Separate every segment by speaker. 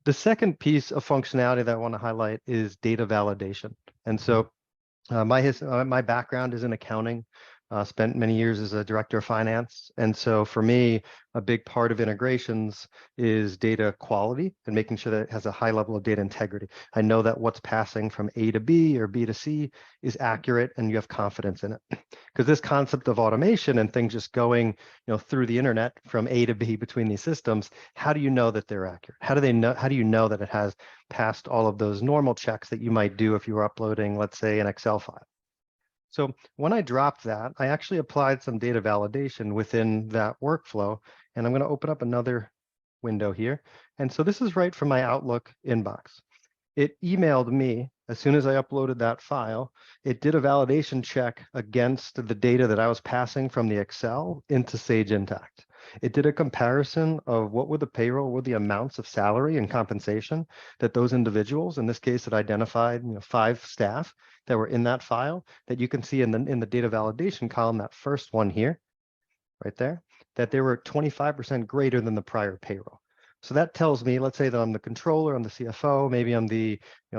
Speaker 1: The second piece of functionality that I want to highlight is data validation. And so my background is in accounting. Spent many years as a director of finance. And so for me, a big part of integrations is data quality and making sure that it has a high level of data integrity. I know that what's passing from A to B or B to C is accurate and you have confidence in it. Because this concept of automation and things just going, through the internet from A to B between these systems, how do you know that they're accurate? How do you know that it has passed all of those normal checks that you might do if you were uploading, let's say, an Excel file? So when I dropped that, I actually applied some data validation within that workflow. And I'm going to open up another window here. And so this is right from my Outlook inbox. It emailed me as soon as I uploaded that file. It did a validation check against the data that I was passing from the Excel into Sage Intacct. It did a comparison of what were the payroll, what were the amounts of salary and compensation that those individuals, in this case, it identified 5 staff that were in that file that you can see in the data validation column, that first one here, right there, that they were 25% greater than the prior payroll. So that tells me, let's say that I'm the controller, I'm the CFO, maybe I'm the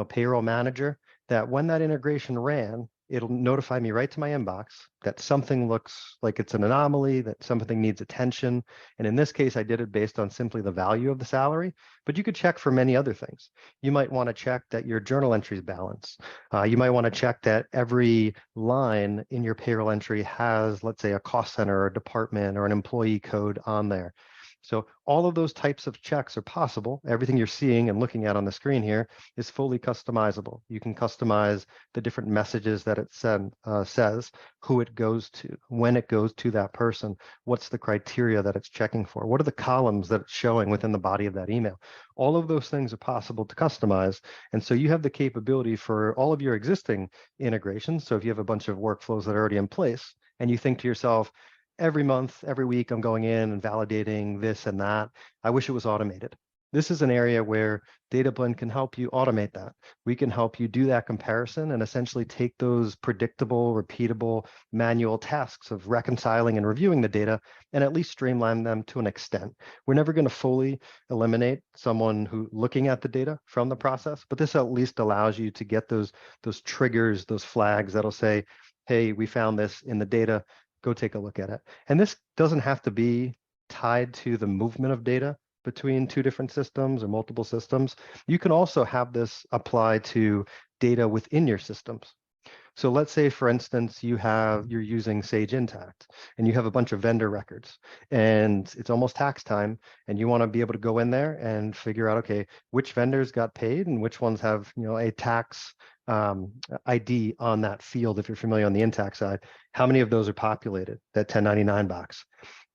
Speaker 1: payroll manager, that when that integration ran, it'll notify me right to my inbox that something looks like it's an anomaly, that something needs attention. And in this case, I did it based on simply the value of the salary, but you could check for many other things. You might want to check that your journal entries balance. You might want to check that every line in your payroll entry has, let's say, a cost center or a department or an employee code on there. So all of those types of checks are possible. Everything you're seeing and looking at on the screen here is fully customizable. You can customize the different messages that it says, who it goes to, when it goes to that person, what's the criteria that it's checking for, what are the columns that it's showing within the body of that email. All of those things are possible to customize. And so you have the capability for all of your existing integrations. So if you have a bunch of workflows that are already in place and you think to yourself, every month, every week, I'm going in and validating this and that, I wish it was automated. This is an area where DataBlend can help you automate that. We can help you do that comparison and essentially take those predictable, repeatable, manual tasks of reconciling and reviewing the data and at least streamline them to an extent. We're never going to fully eliminate someone who looking at the data from the process, but this at least allows you to get those triggers, those flags that'll say, hey, we found this in the data, go take a look at it. And this doesn't have to be tied to the movement of data between 2 different systems or multiple systems. You can also have this apply to data within your systems. So let's say, for instance, you're using Sage Intacct and you have a bunch of vendor records and it's almost tax time and you want to be able to go in there and figure out, okay, which vendors got paid and which ones have, a tax ID on that field. If you're familiar on the Intacct side, how many of those are populated, that 1099 box?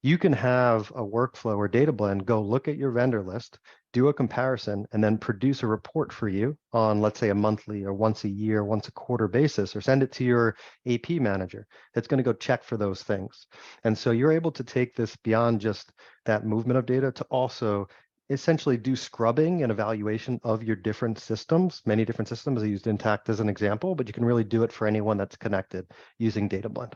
Speaker 1: You can have a workflow or DataBlend go look at your vendor list, do a comparison, and then produce a report for you on, let's say, a monthly or once a year, once a quarter basis, or send it to your AP manager that's going to go check for those things. And so you're able to take this beyond just that movement of data to also essentially do scrubbing and evaluation of your different systems, many different systems. I used Intacct as an example, but you can really do it for anyone that's connected using DataBlend.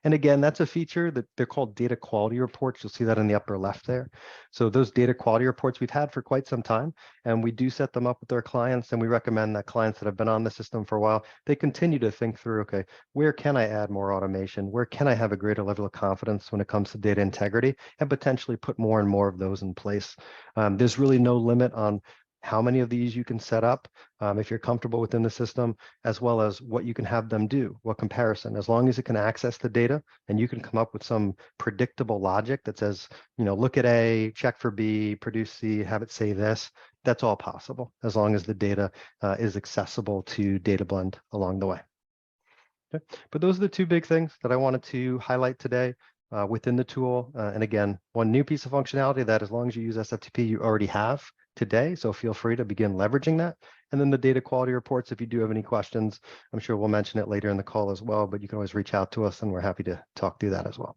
Speaker 1: And again, that's a feature that they're called data quality reports. You'll see that in the upper left there. So those data quality reports we've had for quite some time, and we do set them up with our clients, and we recommend that clients that have been on the system for a while, they continue to think through, okay, where can I add more automation? Where can I have a greater level of confidence when it comes to data integrity, and potentially put more and more of those in place. There's really no limit on how many of these you can set up if you're comfortable within the system, as well as what you can have them do, what comparison. As long as it can access the data and you can come up with some predictable logic that says, look at A, check for B, produce C, have it say this, that's all possible as long as the data is accessible to DataBlend along the way. Okay. But those are the 2 big things that I wanted to highlight today within the tool. And again, one new piece of functionality that as long as you use SFTP, you already have today. So feel free to begin leveraging that. And then the data quality reports, if you do have any questions, I'm sure we'll mention it later in the call as well, but you can always reach out to us and we're happy to talk through that as well.